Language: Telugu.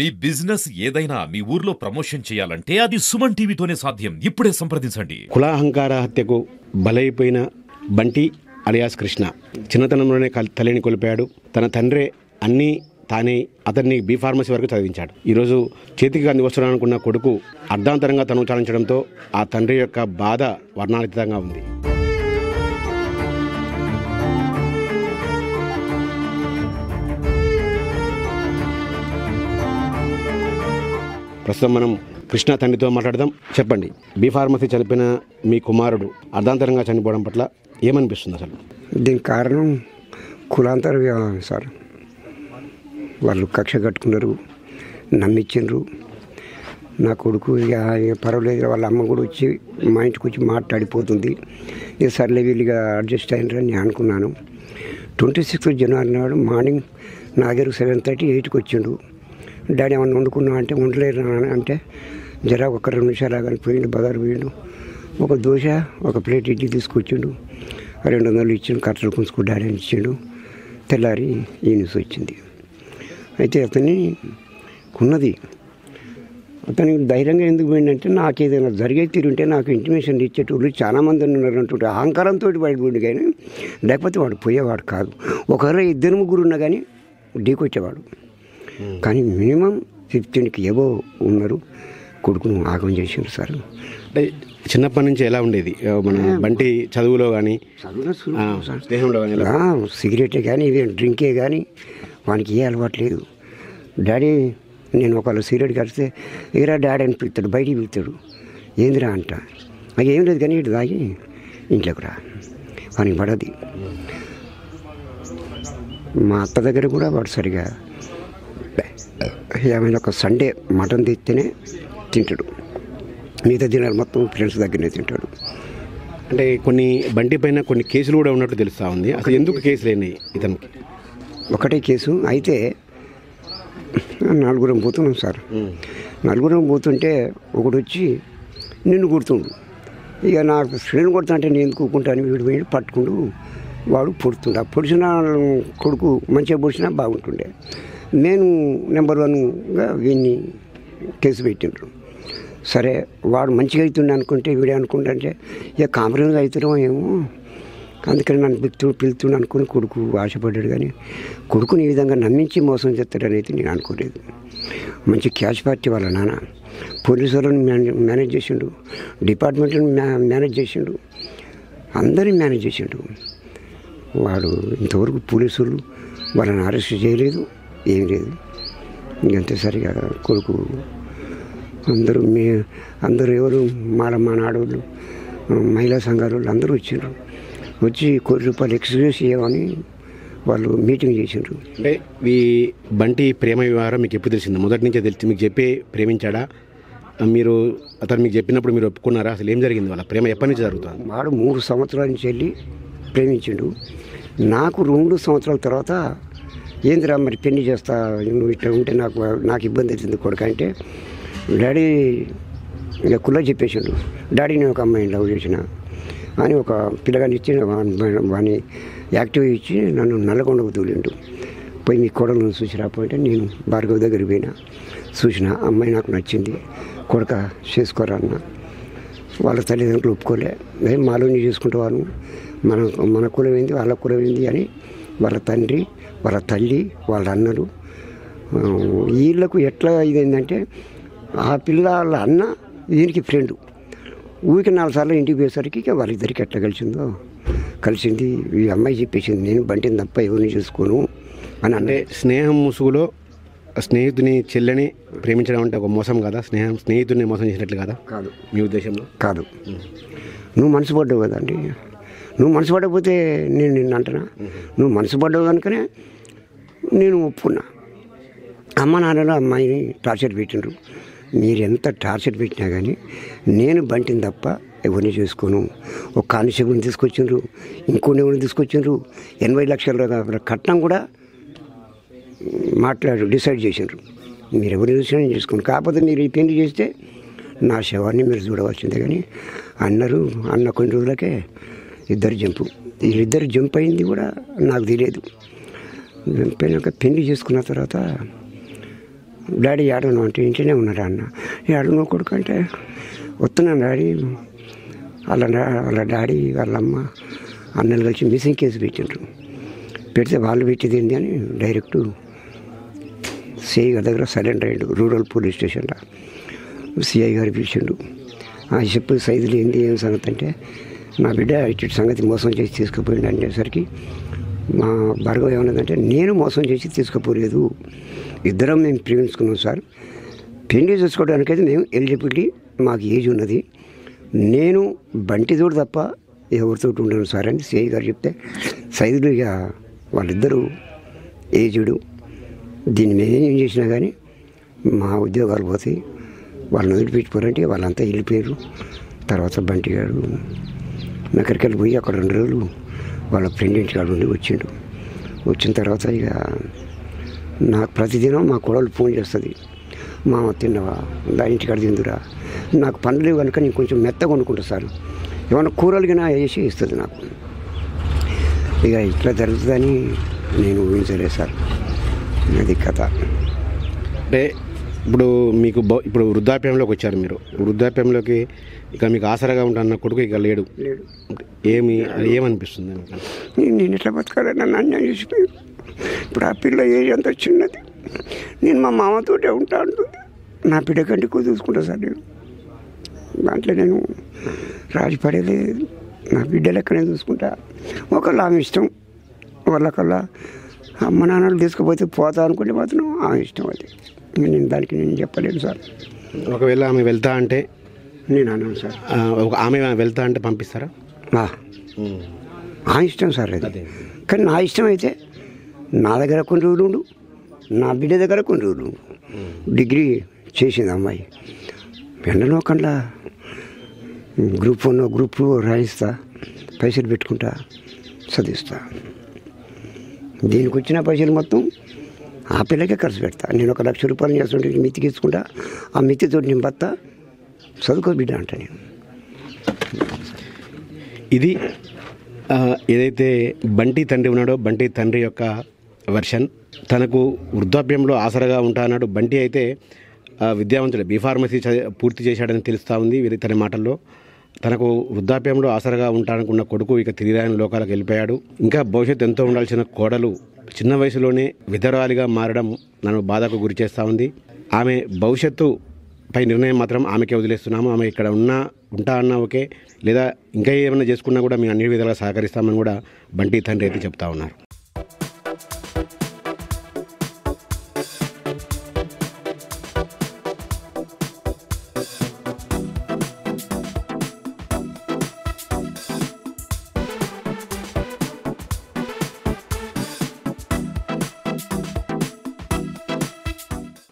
మీ బిజినెస్ ఏదైనా మీ ఊర్లో ప్రమోషన్ చేయాలంటే అది సుమన్ టీవీతోనే సాధ్యం. ఇప్పుడే సంప్రదించండి. కులాహంకార హత్యకు బలైపోయిన బంటి అలియాస్ కృష్ణ చిన్నతనంలోనే తల్లిని కోల్పోయాడు. తన తండ్రే అన్నీ తానే అతన్ని బి ఫార్మసీ వరకు చదివించాడు. ఈరోజు చేతికి అంది వస్తున్నాడనుకున్న కొడుకు అర్ధాంతరంగా తను చాలించడంతో ఆ తండ్రి యొక్క బాధ వర్ణాతీతంగా ఉంది. ప్రస్తుతం మనం కృష్ణ తండ్రితో మాట్లాడదాం. చెప్పండి, బి ఫార్మసీ చనిపోయిన మీ కుమారుడు అర్ధాంతరంగా చనిపోవడం పట్ల ఏమనిపిస్తుంది అసలు? దీనికి కారణం కులాంతర వ్యవహారం సార్. వాళ్ళు కక్ష కట్టుకున్నారు, నమ్మించారు. నా కొడుకు ఇక పర్వాలేదు, వాళ్ళ అమ్మ కూడా వచ్చి మా ఇంటికి వచ్చి మాట్లాడిపోతుంది. ఇక సర్లే వీళ్ళుగా అడ్జస్ట్ అయినరని నేను అనుకున్నాను. 26 జనవరి నాడు మార్నింగ్ నా దగ్గర 7:30, 8కి వచ్చిండు. డాడీ ఏమన్నా వండుకున్నా అంటే వండలేరు అంటే జరా ఒక 2 నిమిషాలు కానీ పోయిండు. బజారు పోయిండు, ఒక దోశ ఒక ప్లేట్ ఇడ్లీ తీసుకొచ్చిండు. 200 ఇచ్చిండు, ఖర్చులు కొంచుకు డాడీ అని ఇచ్చిండు. తెల్లారి ఈ న్యూస్ వచ్చింది. అయితే అతన్ని ఉన్నది, అతనికి ధైర్యంగా ఎందుకు పోయిందంటే నాకు ఏదైనా జరిగే తీరుంటే నాకు ఇంటిమేషన్ ఇచ్చేటోళ్ళు చాలామంది ఉన్నారు అంటుంటే అహంకారంతో బయటపోయింది. కానీ లేకపోతే వాడు పోయేవాడు కాదు. ఒకవేళ 2-3 ఉన్నా కానీ ఢీకొచ్చేవాడు. కానీ మినిమం 15కి ఏవో ఉన్నారు. కొడుకును ఆగం చేసిండు సార్. అంటే చిన్నప్పటి నుంచి ఎలా ఉండేది మన బంటి చదువులో కానీ స్నేహంలో కానీ? సిగరెటే కానీ ఇవి డ్రింకే కానీ వానికి ఏ అలవాటు లేదు. డాడీ నేను ఒకళ్ళు సిగరెట్ కలిస్తే ఎగరా డాడీ అని పిలుతాడు, బయటికి పిలుతాడు. ఏందిరా అంట, నాకు ఏం లేదు కానీ ఇటు తాగి ఇంట్లోకి రా, వానికి పడది. మా అత్త దగ్గర కూడా వాడు సరిగా ఏమైనా ఒక సండే మటన్ తెస్తేనే తింటాడు, మిగతా దినాలు మొత్తం ఫ్రెండ్స్ దగ్గరనే తింటాడు. అంటే కొన్ని బంటి పైన కొన్ని కేసులు కూడా ఉన్నట్టు తెలుస్తూ ఉంది. అసలు ఎందుకు కేసులు అయినాయి ఇతనికి? ఒకటే కేసు అయితే 4 పోతున్నాం సార్. 4 పోతుంటే ఒకడు వచ్చి నిన్ను కొడుతుండు. ఇక నాకు ఫ్రెండ్ కొడుతా అంటే నేను కూకుంటాను, వీడు పోయి పట్టుకుంటూ వాడు పొడుతుండు. ఆ పొడిచిన కొడుకు మంచిగా పొడిచినా బాగుంటుండే. నేను నెంబర్ 1గా వీడిని కేసు పెట్టిండ్రు. సరే వాడు మంచిగా అవుతుండే అనుకుంటే వీడే అనుకుంటే ఇక కాంప్రమైజ్ అవుతారో ఏమో, అందుకని నన్ను పిలుతుండే అనుకుని కొడుకు ఆశపడ్డాడు. కానీ కొడుకుని ఈ విధంగా నమ్మించి మోసం చేస్తాడనేది నేను అనుకోలేదు. మంచి క్యాష్ పార్టీ వాళ్ళ నాన్న పోలీసు వాళ్ళని మేనేజ్ చేసిండు, డిపార్ట్మెంట్ని మేనేజ్ చేసిండు, అందరినీ మేనేజ్ చేసిండు. వాడు ఇంతవరకు పోలీసులు వాళ్ళని అరెస్ట్ చేయలేదు, ఏం లేదు. ఇంకంతే సరిగా కొడుకు అందరూ ఎవరు మా నాడోళ్ళు, మహిళా సంఘాలు వాళ్ళు అందరూ వచ్చిండ్రు. వచ్చి ₹1 కోటి ఎక్స్క్యూజ్ చేయమని వాళ్ళు మీటింగ్ చేసిండ్రు. అంటే ఈ బంటి ప్రేమ వ్యవహారం మీకు ఎప్పుడు తెలిసింది? మొదటి నుంచే తెలిసి మీకు చెప్పి ప్రేమించాడా? మీరు అతను మీకు చెప్పినప్పుడు మీరు ఒప్పుకున్నారా? అసలు ఏం జరిగింది? వాళ్ళ ప్రేమ ఎప్పటి నుంచి జరుగుతుంది? వాడు 3 సంవత్సరాల నుంచి వెళ్ళి ప్రేమించిండు. నాకు 2 సంవత్సరాల తర్వాత ఏందిరా మరి పెళ్లి చేస్తా, నువ్వు ఇట్లా ఉంటే నాకు ఇబ్బంది అవుతుంది కొడుకు అంటే డాడీ ఇక కుల్ల చెప్పేసిండు. డాడీ నేను ఒక అమ్మాయిని లవ్ చేసిన అని ఒక పిల్లగాని ఇచ్చి వాని యాక్టివ్ ఇచ్చి నన్ను నల్లగొండకు తోలిండు. పోయి మీ కొడలను చూసి రాకపోతే నేను భార్గవ్ దగ్గరికి పోయినా, చూసిన అమ్మాయి నాకు నచ్చింది, కొడుక చేసుకోరా అన్న. వాళ్ళ తల్లిదండ్రులు ఒప్పుకోలే. మేము మాలోని చేసుకుంటావాను, మన కులం ఏంది వాళ్ళ కులం ఏంది అని వాళ్ళ తండ్రి వాళ్ళ తల్లి వాళ్ళ అన్నలు వీళ్ళకు ఎట్లా ఇదేంటంటే ఆ పిల్ల వాళ్ళ అన్న దీనికి ఫ్రెండు. ఊరికి 4 సార్లు ఇంటికి పోయేసరికి ఇక వాళ్ళిద్దరికి ఎట్లా కలిసింది. ఈ అమ్మాయి చెప్పేసింది నేను బంటిని తప్ప ఎవరిని చేసుకోను అని. అంటే స్నేహం ముసుగులో స్నేహితుని చెల్లెని ప్రేమించడం అంటే ఒక మోసం కదా? స్నేహితుడిని మోసం చేసినట్లు కదా? కాదు, మీ ఉద్దేశంలో కాదు. నువ్వు మనసు పడ్డావు కదండి. నువ్వు మనసు పడకపోతే నేను నిన్ను అంటున్నా. నువ్వు మనసు పడ్డావు కనుకనే నేను ఒప్పుకున్నా. అమ్మ నాన్నలు అమ్మాయిని టార్చర్ పెట్టిండ్రు. మీరు ఎంత టార్చర్ పెట్టినా కానీ నేను బంటిని తప్ప ఎవరిని చేసుకోను. ఒక కానిస్టేబుల్ని తీసుకొచ్చిండ్రు, ఇంకోని ఎవరిని తీసుకొచ్చిండ్రు, 80 లక్షల కట్నం కూడా డిసైడ్ చేసిండ్రు. మీరు ఎవరిని చూసినా నేను చేసుకోను. కాకపోతే మీరు ఈ పెళ్లి చేస్తే నా శవాన్ని మీరు చూడవలసిందే కానీ అన్న కొన్ని రోజులకే వీళ్ళిద్దరు జంప్ అయింది కూడా నాకు తెలియదు. పెళ్ళి చేసుకున్న తర్వాత డాడీ ఏడను అంటే ఇంట్లోనే ఉన్నాడు అన్న. ఏడను కొడుకు అంటే వస్తున్నాను డాడీ. వాళ్ళ డాడీ వాళ్ళ అమ్మ అన్నలు కలిసి మిస్సింగ్ కేసు పెట్టిండ్రు. పెడితే వాళ్ళు పెట్టేది ఏంటి అని డైరెక్ట్ సిఐ గారి దగ్గర సరెండర్ అయ్యాడు రూరల్ పోలీస్ స్టేషన్లో. సిఐ గారు పిలిచిండు. చెప్పు సైజులు ఏంది ఏం సంగతి అంటే, నా బిడ్డ ఇటు సంగతి మోసం చేసి తీసుకుపోయింది అనేసరికి మా భార్గవ్ ఏమన్నదంటే, నేను మోసం చేసి తీసుకుపోలేదు, ఇద్దరం మేము ప్రేమించుకున్నాం సార్, పెళ్లి చేసుకోవడానికైతే మేము ఎలిజిబిలిటీ మాకు ఏజ్ ఉన్నది, నేను బంటితోడు తప్ప ఎవరితో ఉండను సార్ అని సిఐ గారు చెప్తే, సైదులు ఇక వాళ్ళిద్దరూ ఏజ్డు, దీన్ని మేమేం చేసినా కానీ మా ఉద్యోగాలు పోతాయి, వాళ్ళని వదిలిపెట్టిపోరంటే వాళ్ళంతా వెళ్ళిపోయారు. తర్వాత బంటిగాడు నగరికెళ్ళి పోయి అక్కడ 2 రోజులు వాళ్ళ ఫ్రెండ్ ఇంటికాడ ఉండి వచ్చిండు. వచ్చిన తర్వాత ఇక నాకు ప్రతిదినం మా కోడలు ఫోన్ చేస్తుంది, మామ తిన్నవా, దాని ఇంటికాడ తిందురా, నాకు పనులు లేవు కనుక నేను కొంచెం మెత్తగా కొనుక్కుంటా సార్, ఏమన్నా కూరలుగా వేసి ఇస్తుంది నాకు. ఇక ఇట్లా జరుగుతుందని నేను ఊహించలేదు సార్. అది కథ. అంటే ఇప్పుడు మీకు ఇప్పుడు వృద్ధాప్యంలోకి వచ్చారు మీరు. వృద్ధాప్యంలోకి ఇక మీకు ఆసరాగా ఉంటాన్న కొడుకు ఇక లేడు. ఏమనిపిస్తుంది? నేను ఎట్లా బతకాలని నన్ను అన్యాయం చేసిపోయారు. ఇప్పుడు ఆ పిల్ల ఏజ్ అంత చిన్నది, నేను మా మామతోటే ఉంటా అంటుంది, నా బిడ్డ కంటే ఎక్కువ చూసుకుంటా సార్ నేను. దాంట్లో నేను రాజీ పడేలేదు, నా బిడ్డ లెక్కనే చూసుకుంటా. ఒకళ్ళు ఆమె ఇష్టం, వాళ్ళకల్లా అమ్మ నాన్నలు తీసుకుపోతే పోతా అనుకుంటే మాత్రం ఆమె ఇష్టం. అది నేను దానికి నేను చెప్పలేను సార్. ఒకవేళ ఆమె వెళ్తా అంటే నేను అన్నాను సార్. ఆమె వెళ్తా అంటే పంపిస్తారా? ఆ ఇష్టం సార్ అది. కానీ నా ఇష్టం అయితే నా దగ్గర కొన్ని రోజులు ఉండు, నా బిడ్డ దగ్గర కొన్ని రోజులు ఉండు. డిగ్రీ చేసింది అమ్మాయి, ఎండలో కల్లా గ్రూప్ 1 గ్రూప్ 2 రాయిస్తా, పైసలు పెట్టుకుంటా, చదివిస్తా. దీనికి వచ్చిన పైసలు మొత్తం ఆ పిల్లకే ఖర్చు పెడతా. నేను 1 లక్ష రూపాయలు చేస్తుంటే మిత్తికి ఇచ్చుకుంటా, ఆ మిత్తితో నేను బత్తా, చదువుకో బిడ్డ అంట నేను. ఇది ఏదైతే బంటి తండ్రి ఉన్నాడో బంటి తండ్రి యొక్క వెర్షన్. తనకు వృద్ధాప్యంలో ఆసరగా ఉంటా అన్నాడు. బంటి అయితే విద్యావంతుడు, బీఫార్మసీ పూర్తి చేశాడని తెలుస్తూ ఉంది తన మాటల్లో. తనకు వృద్ధాప్యంలో ఆసరగా ఉంటాననుకున్న కొడుకు ఇక తిరిగిరాని లోకాలకు వెళ్ళిపోయాడు. ఇంకా భవిష్యత్తు ఎంతో ఉండాల్సిన కోడలు చిన్న వయసులోనే విధవరాలిగా మారడం నన్ను బాధకు గురి చేస్తూ ఉంది. ఆమె భవిష్యత్తు పై నిర్ణయం మాత్రం ఆమెకే వదిలేస్తున్నాము. ఆమె ఇక్కడ ఉంటా అన్నా ఓకే, లేదా ఇంకా ఏమైనా చేసుకున్నా కూడా మేము అన్ని విధాలుగా సహకరిస్తామని కూడా బంటి తండ్రి అయితే చెప్తా ఉన్నారు.